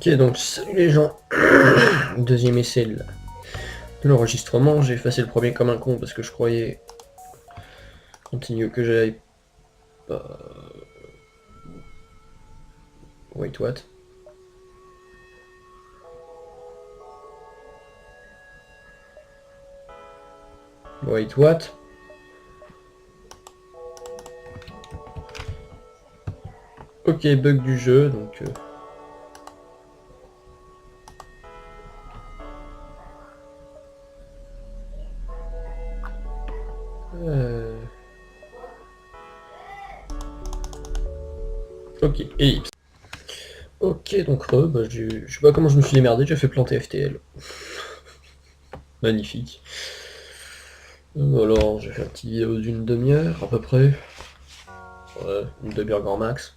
Ok, donc salut les gens. Deuxième essai de l'enregistrement. J'ai effacé le premier comme un con parce que je croyais continue que j'aille pas. Wait, what? Wait, what? Ok, bug du jeu, donc... Ok, ellipse. Ok, donc je sais pas comment je me suis démerdé, j'ai fait planter FTL. Magnifique. Alors, j'ai fait une petite vidéo d'une demi-heure à peu près. Ouais, une demi-heure grand max.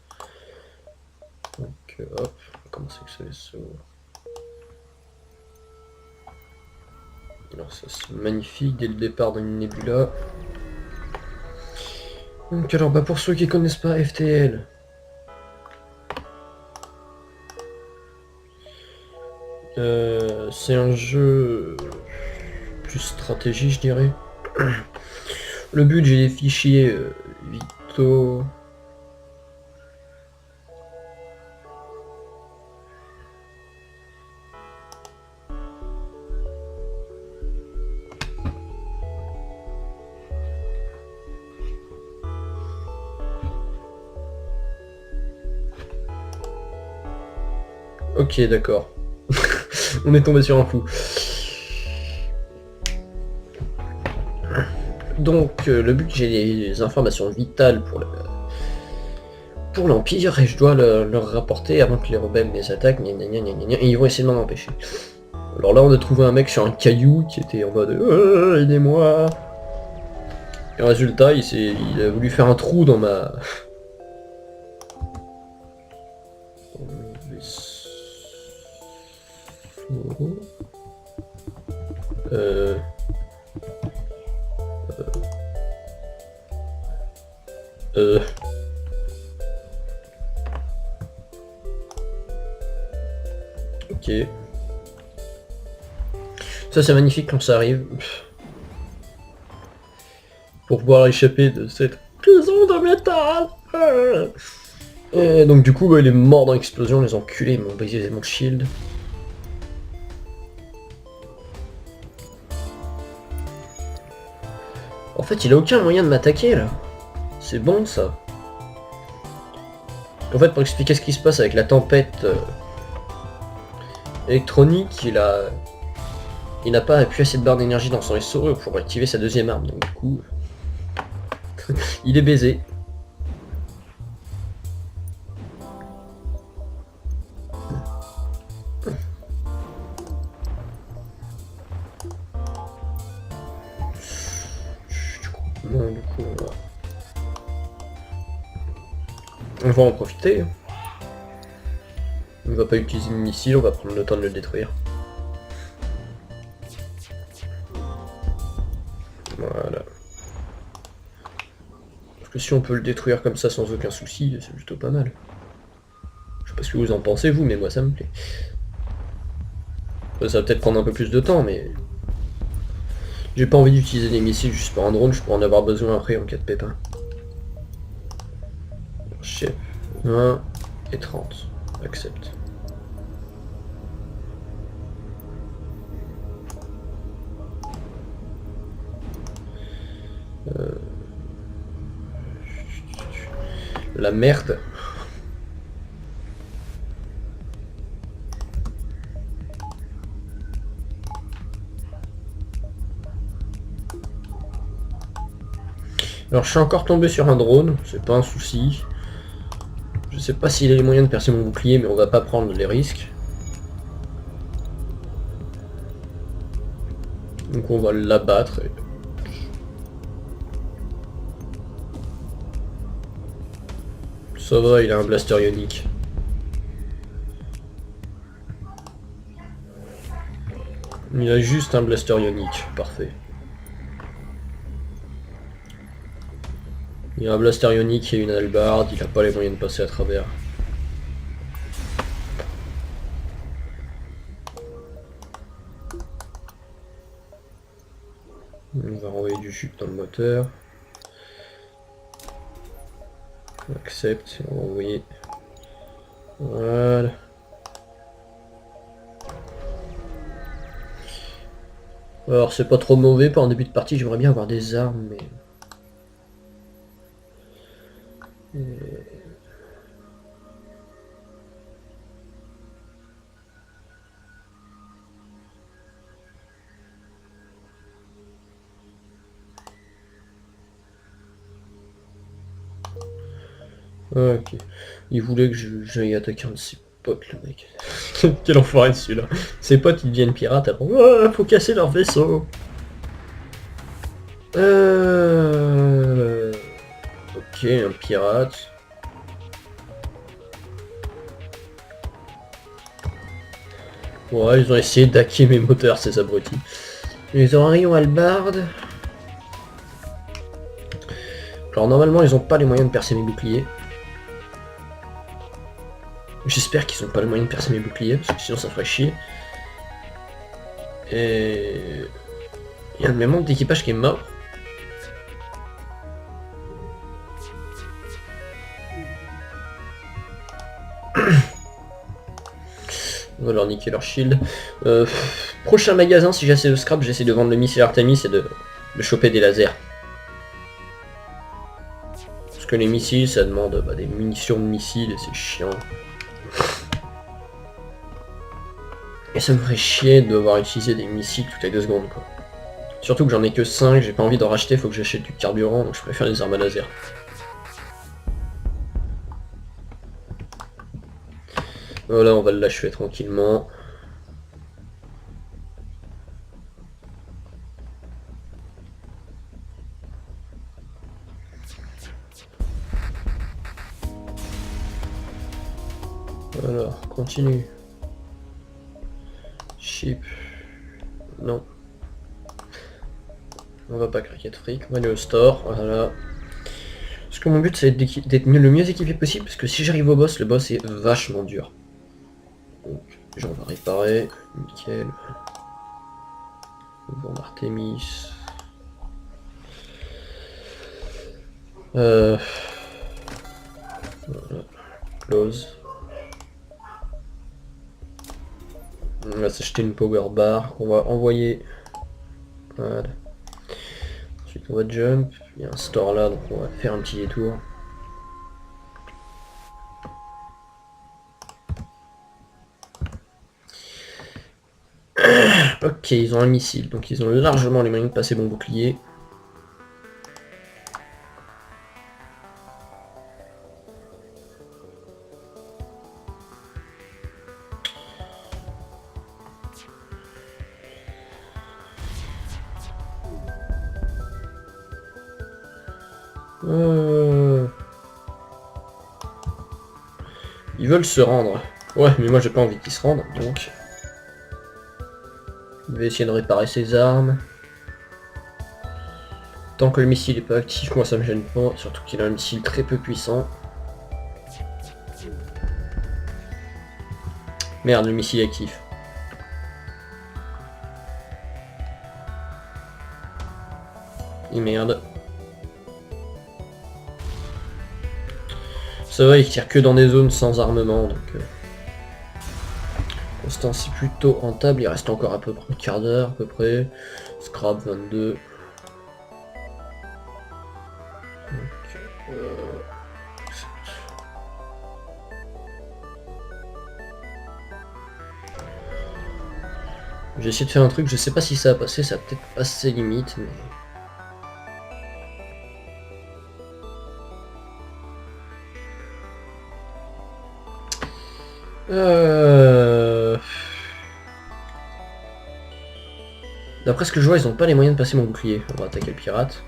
Donc hop, on va commencer avec ce vaisseau. Alors ça c'est magnifique dès le départ d'une nébula. Donc alors pour ceux qui connaissent pas FTL, c'est un jeu plus stratégie je dirais. Le but j'ai des fichiers Vito. Ok d'accord. On est tombé sur un fou. Donc le but j'ai des informations vitales pour l'Empire et je dois leur rapporter avant que les rebelles les attaquent, gna gna gna gna gna, et ils vont essayer de m'en empêcher. Alors là on a trouvé un mec sur un caillou qui était en mode aidez-moi. Et résultat il a voulu faire un trou dans ma... Euh... Euh... Ok. Ça c'est magnifique quand ça arrive. Pour pouvoir échapper de cette prison de métal. Et donc du coup il est mort dans l'explosion, les enculés, ils m'ont brisé mon shield. En fait il a aucun moyen de m'attaquer là. C'est bon ça. En fait pour expliquer ce qui se passe avec la tempête électronique, il n'a pas appuyé assez de barres d'énergie dans son vaisseau pour activer sa deuxième arme, donc du coup il est baisé. Bon, du coup, on va en profiter. On va pas utiliser une missile, on va prendre le temps de le détruire. Voilà. Parce que si on peut le détruire comme ça sans aucun souci, c'est plutôt pas mal. Je sais pas ce que vous en pensez vous, mais moi ça me plaît. Ça va peut-être prendre un peu plus de temps, mais... J'ai pas envie d'utiliser des missiles juste pour un drone, je pourrais en avoir besoin après en cas de pépin. Chef, 20 et 30. Accepte. La merde. Alors je suis encore tombé sur un drone, c'est pas un souci. Je sais pas s'il a les moyens de percer mon bouclier, mais on va pas prendre les risques. Donc on va l'abattre. Et... Ça va, il a un blaster ionique. Il a juste un blaster ionique, parfait. Il a un blaster ionique et une hallebarde, il a pas les moyens de passer à travers. chute dans le moteur. Accepte, on va envoyer. Voilà. Alors c'est pas trop mauvais pour un début de partie, j'aimerais bien avoir des armes, mais... Ok. Il voulait que j'aille attaquer un de ses potes, le mec. Quel enfoiré celui-là. Ses potes ils deviennent pirates, alors faut casser leur vaisseau. Ok, un pirate. Ouais, ils ont essayé d'hacker mes moteurs, ces abrutis. Ils ont un rayon hallebarde. Alors normalement, ils ont pas les moyens de percer mes boucliers. J'espère qu'ils ont pas les moyens de percer mes boucliers, parce que sinon ça ferait chier. Et... il y a un de mes membres d'équipage qui est mort. On va leur niquer leur shield. Prochain magasin, si j'ai assez de scrap, j'essaie de vendre le missile Artemis et de choper des lasers. Parce que les missiles, ça demande des munitions de missiles et c'est chiant. Et ça me ferait chier de devoir utiliser des missiles toutes les 2 secondes, quoi. Surtout que j'en ai que 5, j'ai pas envie d'en racheter, faut que j'achète du carburant, donc je préfère les armes à laser. Voilà, on va l'achever tranquillement. Alors, continue. Ship. Non. On va pas craquer de fric, on va aller au store, voilà. Parce que mon but c'est d'être le mieux équipé possible, parce que si j'arrive au boss, le boss est vachement dur. Donc, déjà on va réparer, nickel. Bon, Artemis. Voilà. Close. On va s'acheter une power bar qu'on va envoyer. Voilà. Ensuite on va jump. Il y a un store là, donc on va faire un petit détour. Ok, ils ont un missile, donc ils ont largement les moyens de passer mon bouclier. Ils veulent se rendre. Ouais, mais moi j'ai pas envie qu'ils se rendent, donc... je vais essayer de réparer ses armes. Tant que le missile est pas actif, moi ça me gêne pas, surtout qu'il a un missile très peu puissant. Merde, le missile est actif. Et merde. Ça va, il tire que dans des zones sans armement, donc... pour l'instant c'est plutôt rentable, il reste encore à peu près un quart d'heure à peu près. Scrap 22. Donc, j'ai essayé de faire un truc, je sais pas si ça a passé, ça a peut-être passé limite, mais... D'après ce que je vois, ils ont pas les moyens de passer mon bouclier. On va attaquer le pirate.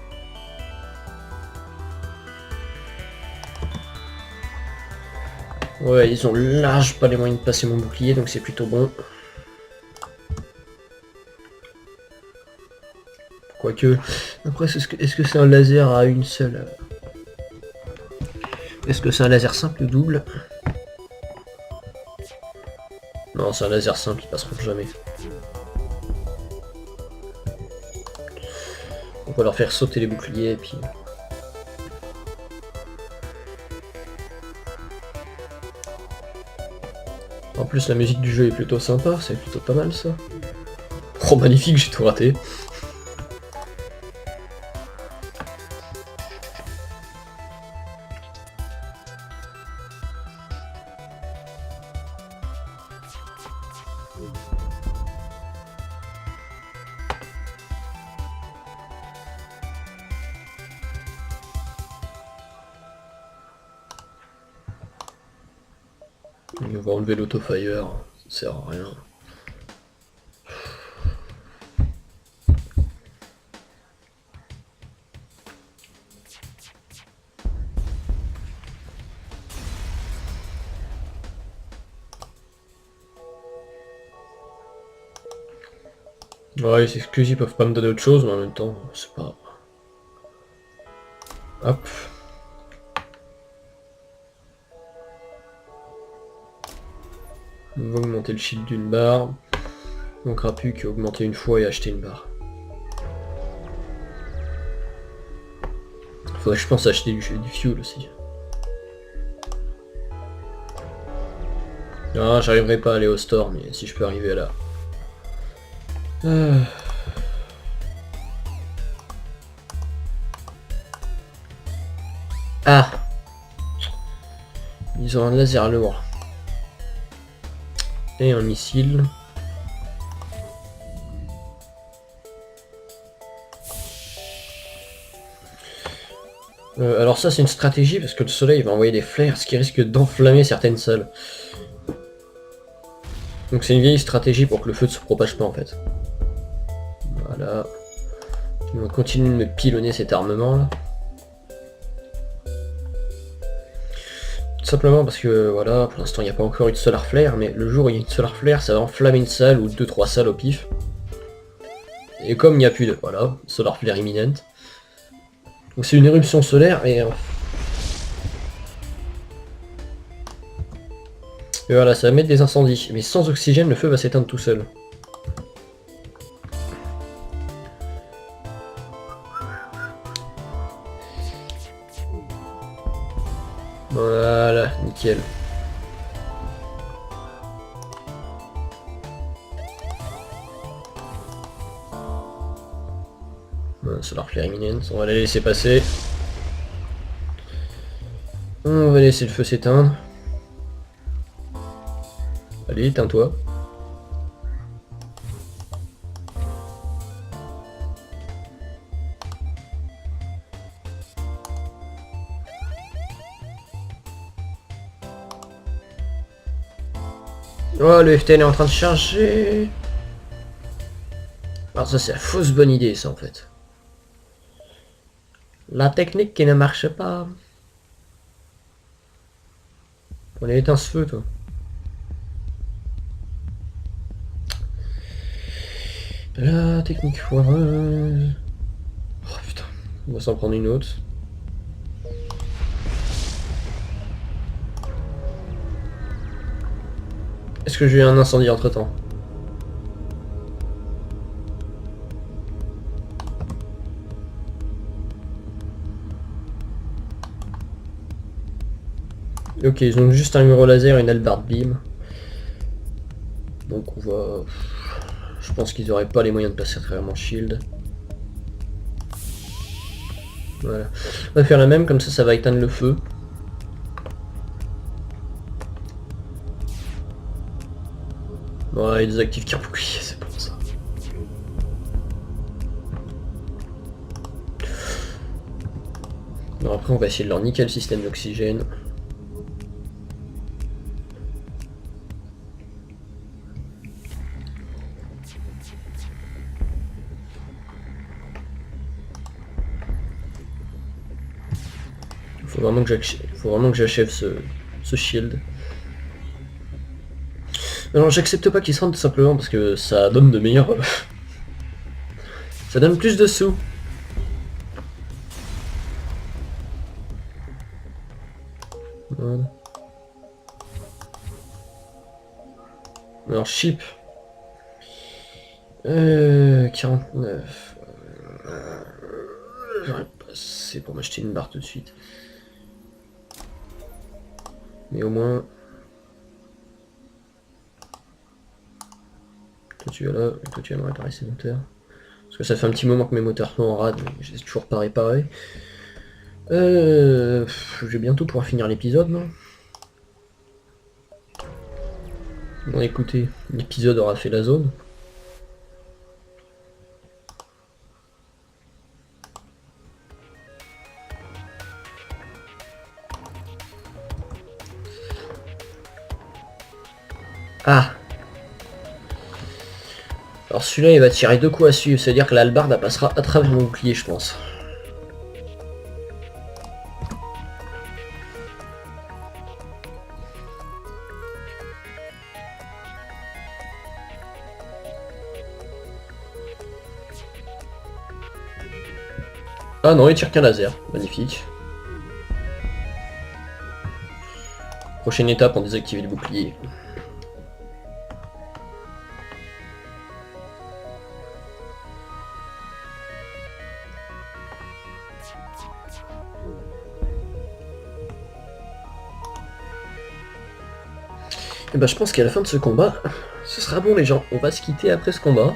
Ouais, ils ont large pas les moyens de passer mon bouclier, donc c'est plutôt bon. Quoique, après, est-ce que c'est un laser à une seule... Est-ce que c'est un laser simple ou double? Non, c'est un laser simple, ils passeront jamais. On va leur faire sauter les boucliers et puis... En plus la musique du jeu est plutôt sympa, c'est plutôt pas mal ça. Oh magnifique, j'ai tout raté. On va enlever l'autofire, ça sert à rien. Ouais, c'est exclusif, ils peuvent pas me donner autre chose, mais en même temps, c'est pas... Hop. On va augmenter le shield d'une barre. Il manquera plus qu'à augmenter une fois et acheter une barre. Faudrait, je pense, acheter du fuel aussi. Ah, j'arriverai pas à aller au store, mais si je peux arriver là. Ah, ils ont un laser lourd. Et un missile. Alors ça c'est une stratégie parce que le soleil va envoyer des flares, ce qui risque d'enflammer certaines salles. Donc c'est une vieille stratégie pour que le feu ne se propage pas en fait. Voilà. On va continuer de me pilonner cet armement là. Tout simplement parce que voilà, pour l'instant il n'y a pas encore eu de solar flare, mais le jour où il y a une solar flare, ça va enflammer une salle ou 2-3 salles au pif. Et comme il n'y a plus de... Voilà, solar flare imminent. Donc c'est une éruption solaire et... Et voilà, ça va mettre des incendies. Mais sans oxygène, le feu va s'éteindre tout seul. Voilà, nickel. Solar flare imminent, on va la laisser passer. On va laisser le feu s'éteindre. Allez, éteins-toi. Oh, le FTL est en train de charger. Alors ça c'est la fausse bonne idée ça en fait. La technique qui ne marche pas. On a éteint ce feu toi. La technique foireuse. Oh putain, on va s'en prendre une autre. Est-ce que j'ai eu un incendie entre temps? Ok, ils ont juste un mur laser et une hallebarde beam. Donc on va... Je pense qu'ils n'auraient pas les moyens de passer à travers mon shield. Voilà. On va faire la même, comme ça va éteindre le feu. Ouais, ils désactivent qu'un bouclier, c'est pour ça. Alors après on va essayer de leur niquer le système d'oxygène. Faut vraiment que j'achève ce shield. Alors j'accepte pas qu'il se rende tout simplement parce que ça donne de meilleurs... ça donne plus de sous. Voilà. Alors ship. 49. c'est pour m'acheter une barre tout de suite. Mais au moins... Toi tu es là, et toi tu vas me réparer ces moteurs. Parce que ça fait un petit moment que mes moteurs sont en rade, mais je les ai toujours pas réparés. Je vais bientôt pouvoir finir l'épisode, non? Bon écoutez, l'épisode aura fait la zone. Ah! Alors celui-là il va tirer 2 coups à suivre, c'est-à-dire que la hallebarde elle passera à travers mon bouclier je pense. Ah non, il tire qu'un laser, magnifique. Prochaine étape, on désactive le bouclier. Et bah je pense qu'à la fin de ce combat, ce sera bon les gens, on va se quitter après ce combat.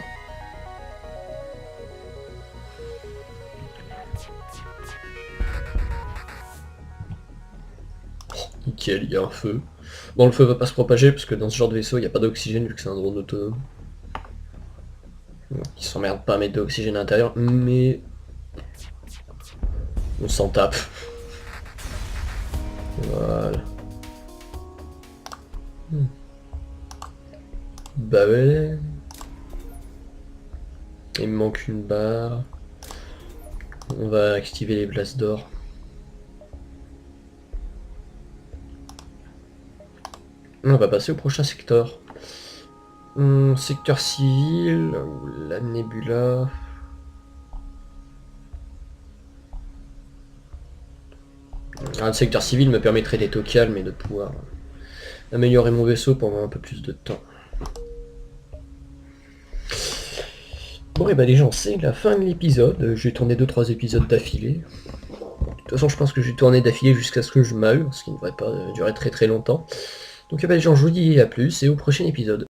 Oh, nickel, il y a un feu. Bon, le feu va pas se propager parce que dans ce genre de vaisseau, il n'y a pas d'oxygène vu que c'est un drone autonome. Ils s'emmerdent pas à mettre de l'oxygène à l'intérieur, mais... On s'en tape. Voilà. Bah ouais. Il me manque une barre. On va activer les glaces d'or. On va passer au prochain secteur. Secteur civil, la Nebula. Ah, le secteur civil me permettrait d'être au calme et de pouvoir améliorer mon vaisseau pendant un peu plus de temps. Bon et bah les gens, c'est la fin de l'épisode. J'ai tourné 2-3 épisodes d'affilée. De toute façon je pense que je vais tourner d'affilée jusqu'à ce que je m'aille, ce qui ne devrait pas durer très longtemps. Donc et bah les gens, je vous dis à plus et au prochain épisode.